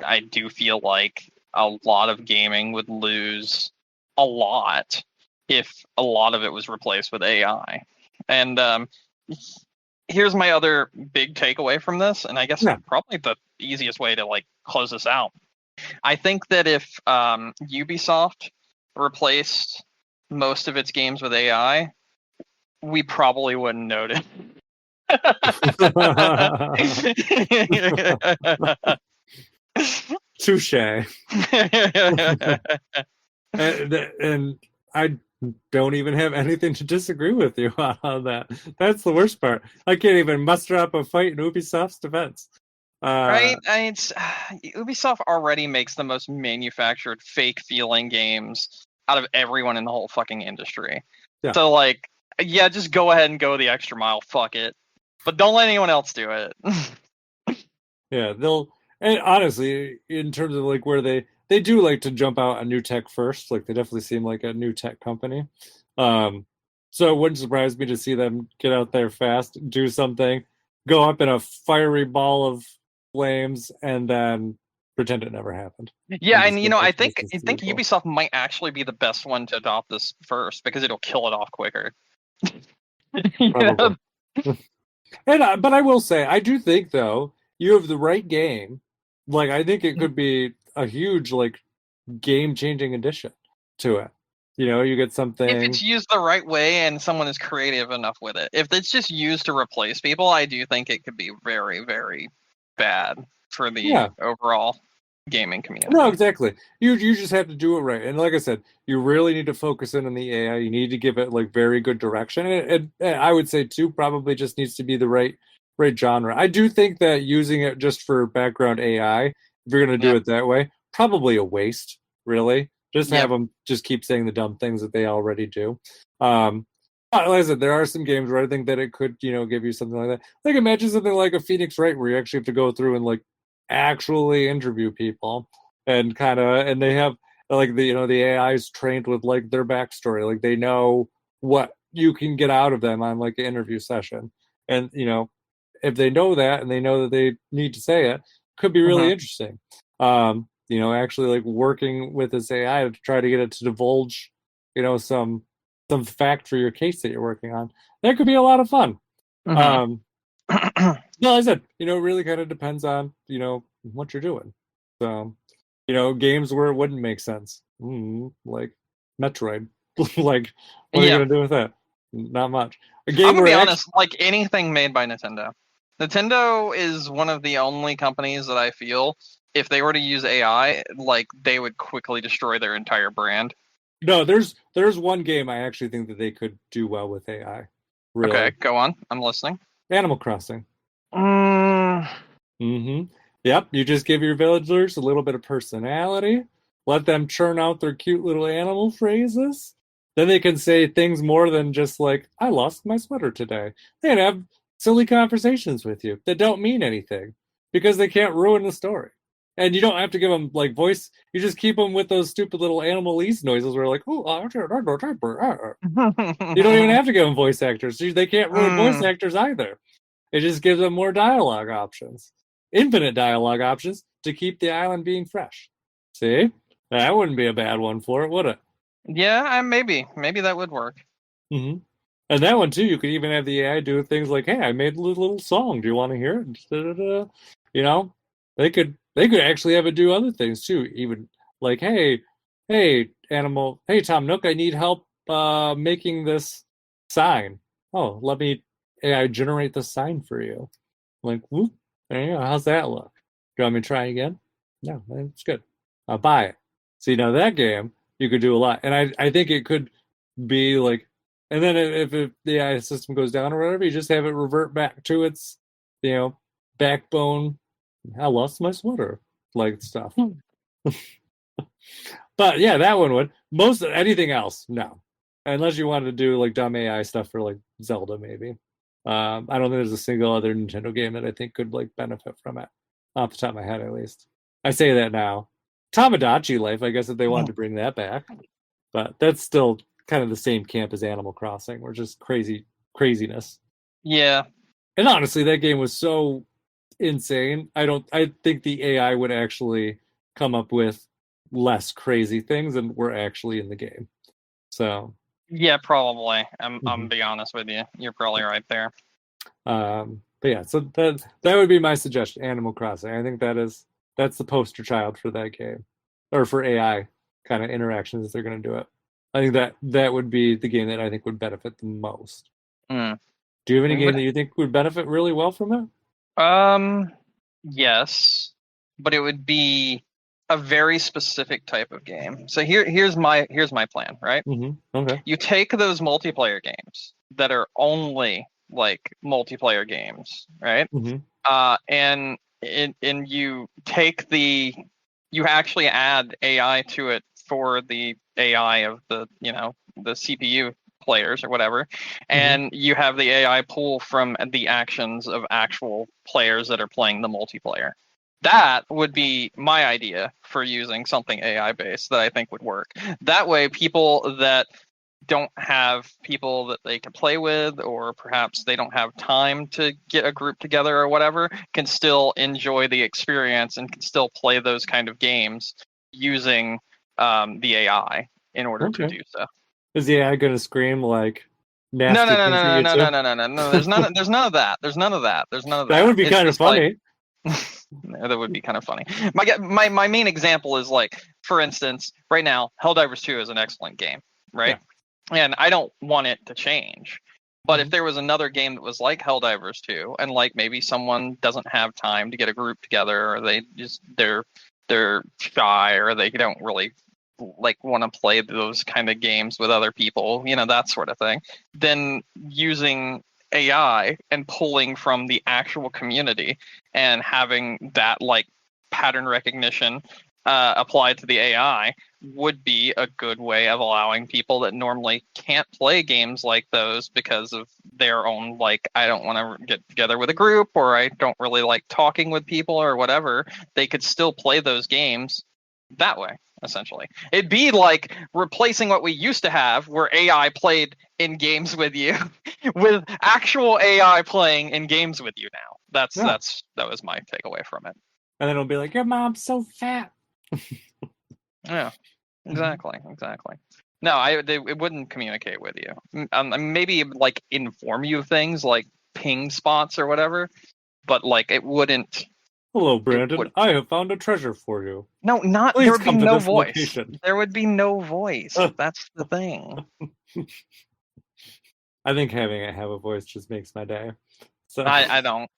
I do feel like a lot of gaming would lose a lot if a lot of it was replaced with AI. And here's my other big takeaway from this, and I guess probably the easiest way to like close this out. I think that if Ubisoft replaced most of its games with AI, we probably wouldn't notice. Touche. And I don't even have anything to disagree with you on that. That's the worst part. I can't even muster up a fight in Ubisoft's defense. Right? Ubisoft already makes the most manufactured, fake-feeling games out of everyone in the whole fucking industry. Yeah. So, like, yeah, just go ahead and go the extra mile. Fuck it. But don't let anyone else do it. Yeah, and honestly, in terms of like where they do like to jump out on new tech first. Like they definitely seem like a new tech company. So it wouldn't surprise me to see them get out there fast, do something, go up in a fiery ball of flames, and then pretend it never happened. Yeah, and I think Ubisoft might actually be the best one to adopt this first because it'll kill it off quicker. Probably. But I will say, I do think though, you have the right game. Like I think it could be a huge like game-changing addition to it. You get something if it's used the right way and someone is creative enough with it. If it's just used to replace people, I do think it could be very, very bad for the overall gaming community. No, exactly. You just have to do it right. And like I said, you really need to focus in on the AI. You need to give it like very good direction. And I would say too, probably just needs to be the right genre. I do think that using it just for background AI, if you're going to do it that way, probably a waste, really. Just have them just keep saying the dumb things that they already do. Like I said, there are some games where I think that it could, give you something like that. Like imagine something like a Phoenix Wright where you actually have to go through and like actually interview people and they have like the AI is trained with like their backstory. Like they know what you can get out of them on like an interview session. And, if they know that and they know that they need to say it, could be really interesting. Actually like working with this AI to try to get it to divulge, some fact for your case that you're working on. That could be a lot of fun. No, I said, it really kind of depends on, what you're doing. So, games where it wouldn't make sense. Like Metroid. Like, what are you going to do with that? Not much. I'm going to be honest, like anything made by Nintendo. Nintendo is one of the only companies that I feel if they were to use AI, like they would quickly destroy their entire brand. No, there's one game I actually think that they could do well with AI. Really. Okay, go on. I'm listening. Animal Crossing. Yep, you just give your villagers a little bit of personality, let them churn out their cute little animal phrases. Then they can say things more than just like, I lost my sweater today. They can have silly conversations with you that don't mean anything because they can't ruin the story. And you don't have to give them like voice. You just keep them with those stupid little animalese noises where like, oh, you don't even have to give them voice actors. They can't ruin voice actors either. It just gives them more dialogue options, infinite dialogue options to keep the island being fresh. See, that wouldn't be a bad one for it, would it? Yeah, maybe that would work. Mm-hmm. And that one too, you could even have the AI do things like, "Hey, I made a little song. Do you want to hear it?" They could actually have it do other things too. Even like, "Hey, hey, animal, hey, Tom Nook, I need help making this sign. Oh, let me AI generate the sign for you. I'm like, whoop, there you go. How's that look? Do you want me to try again? No, it's good. I'll buy it. So, that game, you could do a lot. And I think it could be like, and then if the AI system goes down or whatever, you just have it revert back to its, you know, backbone. I lost my sweater, like stuff. But yeah, that one would. Most anything else, no. Unless you wanted to do like dumb AI stuff for like Zelda, maybe. I don't think there's a single other Nintendo game that I think could like benefit from it, off the top of my head at least. I say that now. Tamagotchi Life, I guess if they wanted to bring that back, but that's still kind of the same camp as Animal Crossing, or just craziness. Yeah. And honestly, that game was so insane. I think the AI would actually come up with less crazy things than were actually in the game. So Yeah, probably. I'm mhm. be honest with you. You're probably right there. But yeah, so that would be my suggestion, Animal Crossing. I think that's the poster child for that game. Or for AI kind of interactions they're gonna do it. I think that would be the game that I think would benefit the most. Mm. Do you have any It game would that you think would benefit really well from it? yes, but it would be a very specific type of game. So here's my plan, right? Okay. You take those multiplayer games that are only like multiplayer games, right? hmm And you actually add AI to it for the AI of the CPU players or whatever, hmm and you have the AI pull from the actions of actual players that are playing the multiplayer. That would be my idea for using something AI based that I think would work. That way, people that don't have people that they can play with, or perhaps they don't have time to get a group together or whatever, can still enjoy the experience and can still play those kind of games using the AI in order to Okay. do so. Is the AI gonna scream like No, no, nasty no, things at no, you no, no, too? no, no, no, no. There's none of that. There's none of that. There's none of That that. would be It's kind of just like funny. that would be kind of funny. My main example is like, for instance, right now, Helldivers 2 is an excellent game, right? Yeah. And I don't want it to change. But if hmm there was another game that was like Helldivers 2, and like maybe someone doesn't have time to get a group together, or they're shy, or they don't really like want to play those kind of games with other people, that sort of thing, then using AI and pulling from the actual community and having that like pattern recognition applied to the AI would be a good way of allowing people that normally can't play games like those because of their own, like, I don't want to get together with a group, or I don't really like talking with people or whatever. They could still play those games that way. Essentially, it'd be like replacing what we used to have, where AI played in games with you, with actual AI playing in games with you now. Yeah. That was my takeaway from it. And then it'll be like, your mom's so fat. Yeah, Mhm. exactly. No, it wouldn't communicate with you. Maybe like inform you of things like ping spots or whatever, but like it wouldn't. Hello, It Brandon. would I have found a treasure for you. no, not there Please would be come to no this voice. location. There would be no voice. That's the thing. I think having it have a voice just makes my day. So, I don't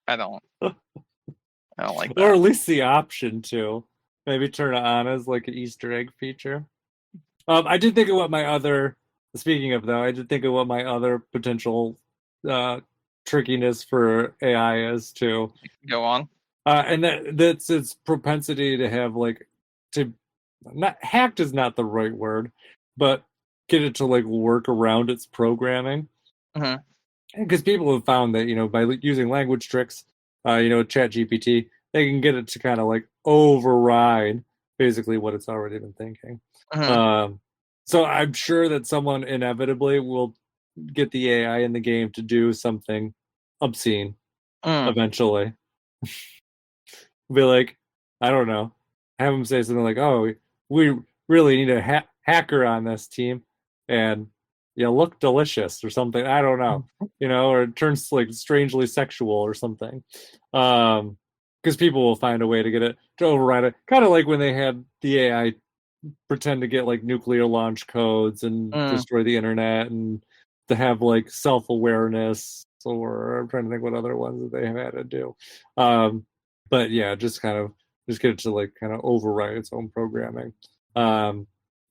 like or that. at least the option to maybe turn it on as like an Easter egg feature. I did think of what my other. Speaking of though, I did think of what my other potential uh, trickiness for AI is too. Go on. And that's its propensity to have like to not hacked is not the right word, but get it to like work around its programming. Hmm. Because people have found that by using language tricks, Chat GPT, they can get it to kind of like override basically what it's already been thinking. Hmm. Um, so I'm sure that someone inevitably will get the AI in the game to do something obscene Mm. eventually. Be like, I don't know, have them say something like, "Oh, we really need a hacker on this team, and you look delicious" or something. I don't know, or it turns like strangely sexual or something. Because people will find a way to get it to override it, kind of like when they had the AI. pretend to get like nuclear launch codes and Mm. destroy the internet, and to have like self-awareness, or I'm trying to think what other ones that they have had to do. But yeah, just get it to like kind of override its own programming,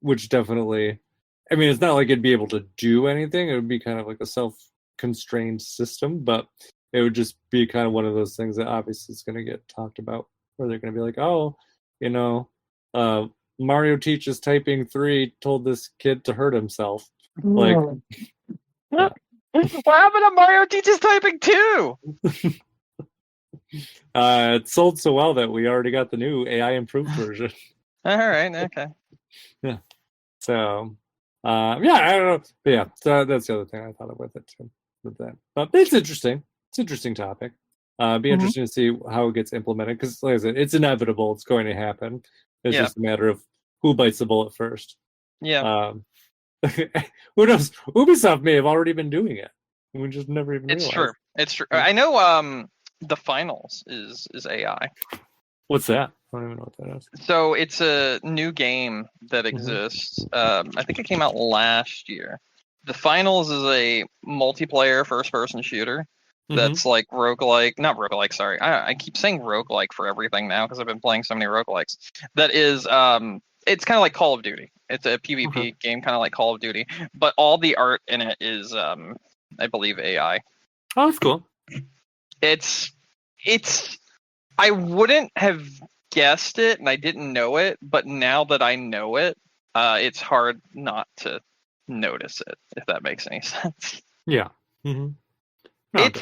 which definitely, I mean, it's not like it'd be able to do anything. It would be kind of like a self-constrained system, but it would just be kind of one of those things that obviously is going to get talked about, where they're going to be like, oh, you know, uh, Mario teaches typing 3 told this kid to hurt himself. Like, what happened to Mario teaches typing 2? it sold so well that we already got the new AI improved version. All right, okay. Yeah. So, yeah, I don't know. But yeah, so that's the other thing I thought of with it too. With that, but it's interesting. It's an interesting topic. Be interesting to see how it gets implemented, because, like I said, it's inevitable. It's going to happen. It's just a matter of who bites the bullet first. Yeah. Who knows? Ubisoft may have already been doing it. We just never even It's realized. true. It's true. I know. The finals is AI. What's that? I don't even know what that is. So it's a new game that exists. I think it came out last year. The finals is a multiplayer first-person shooter that's like roguelike, not roguelike. Sorry, I keep saying roguelike for everything now because I've been playing so many roguelikes. That is, it's kind of like Call of Duty. It's a PvP game, kind of like Call of Duty, but all the art in it is, I believe, AI. Oh, that's cool. It's I wouldn't have guessed it, and I didn't know it, but now that I know it, it's hard not to notice it, if that makes any sense. Yeah. No, it's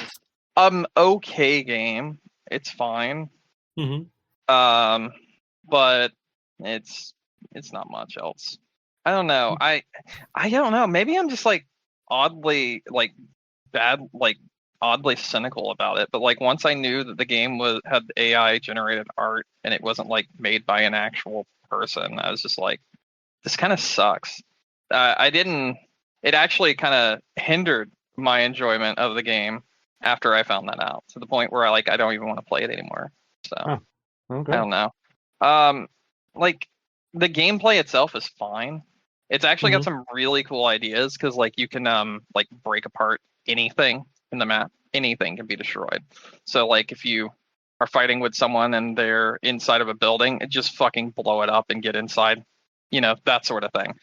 okay game. It's fine. But it's not much else. I don't know. I don't know. Maybe I'm just like oddly like bad, like oddly cynical about it. But like once I knew that the game had AI generated art and it wasn't like made by an actual person, I was just like, this kind of sucks. It actually kind of hindered my enjoyment of the game after I found that out, to the point where I don't even want to play it anymore. So I don't know. Like the gameplay itself is fine. It's actually got some really cool ideas, because like you can like break apart anything in the map. Anything can be destroyed. So like if you are fighting with someone and they're inside of a building, just fucking blow it up and get inside. You know, that sort of thing.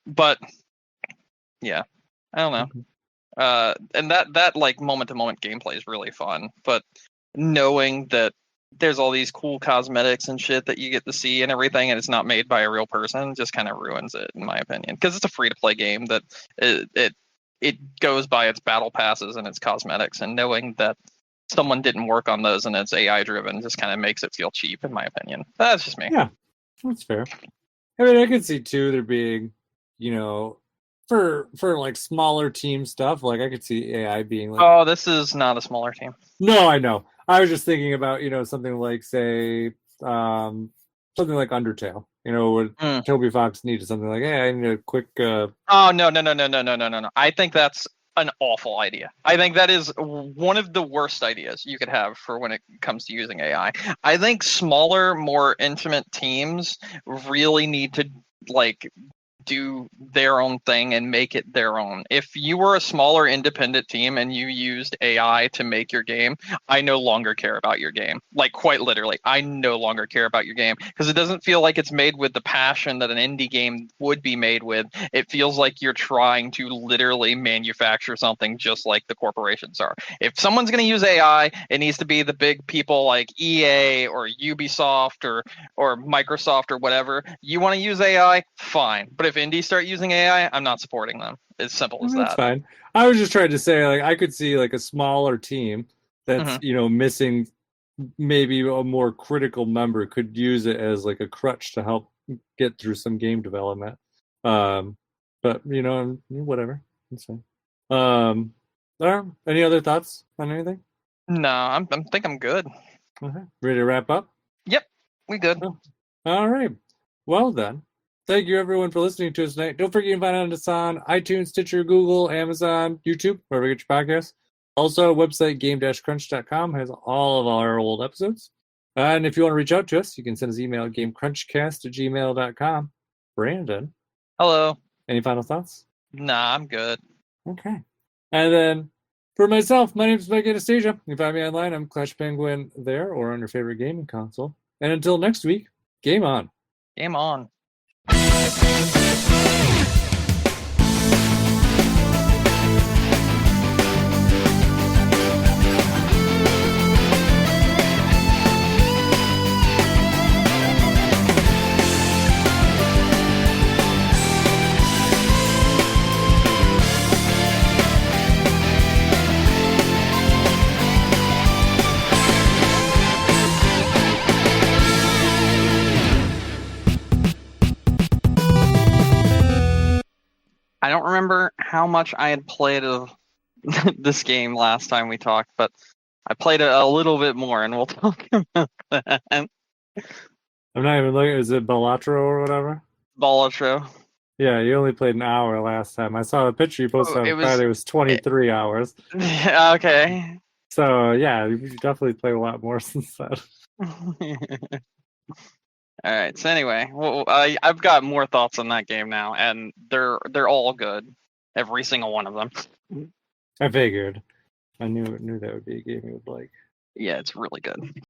But yeah, I don't know. And that like moment to moment gameplay is really fun. But knowing that there's all these cool cosmetics and shit that you get to see and everything, and it's not made by a real person, just kind of ruins it, in my opinion. Because it's a free to play game that it goes by its battle passes and its cosmetics, and knowing that someone didn't work on those and it's AI driven just kind of makes it feel cheap, in my opinion. That's just me. Yeah, that's fair. I mean, I could see too there being, you know, for like smaller team stuff, like I could see AI being like, oh, this is not a smaller team. No, I know. I was just thinking about, you know, something like, say, something like Undertale. You know, where Toby Fox needed something like, hey, I need a quick. Oh no! I think that's an awful idea. I think that is one of the worst ideas you could have for when it comes to using AI. I think smaller, more intimate teams really need to like do their own thing and make it their own. If you were a smaller independent team and you used AI to make your game, I no longer care about your game. Like quite literally, I no longer care about your game, because it doesn't feel like it's made with the passion that an indie game would be made with. It feels like you're trying to literally manufacture something just like the corporations are. If someone's going to use AI, it needs to be the big people like EA or Ubisoft or Microsoft or whatever. You want to use AI? Fine. But if indies start using AI, I'm not supporting them. It's simple as that. That's fine. I was just trying to say, like, I could see like a smaller team that's you know, missing maybe a more critical member, could use it as like a crutch to help get through some game development. But you know, whatever. That's fine. Any other thoughts on anything? No, I think I'm good. Okay. Ready to wrap up? Yep, we good. Oh. All right. Well then. Thank you, everyone, for listening to us tonight. Don't forget to find us on iTunes, Stitcher, Google, Amazon, YouTube, wherever you get your podcasts. Also, website game-crunch.com has all of our old episodes. And if you want to reach out to us, you can send us an email at gamecrunchcast@gmail.com. Brandon, Hello. any final thoughts? Nah, I'm good. Okay. And then for myself, my name is Mike Anastasia. You can find me online. I'm Clash Penguin there or on your favorite gaming console. And until next week, game on. Game on. I don't remember how much I had played of this game last time we talked, but I played it a little bit more, and we'll talk about that. I'm not even looking. Is it Balatro or whatever? Balatro. Yeah, you only played an hour last time. I saw a picture you posted It on was Friday. It was 23 hours. okay. So yeah, you definitely played a lot more since then. All right. So anyway, well, I've got more thoughts on that game now, and they're all good, every single one of them. I figured. I knew that would be a game you would like. Yeah, it's really good.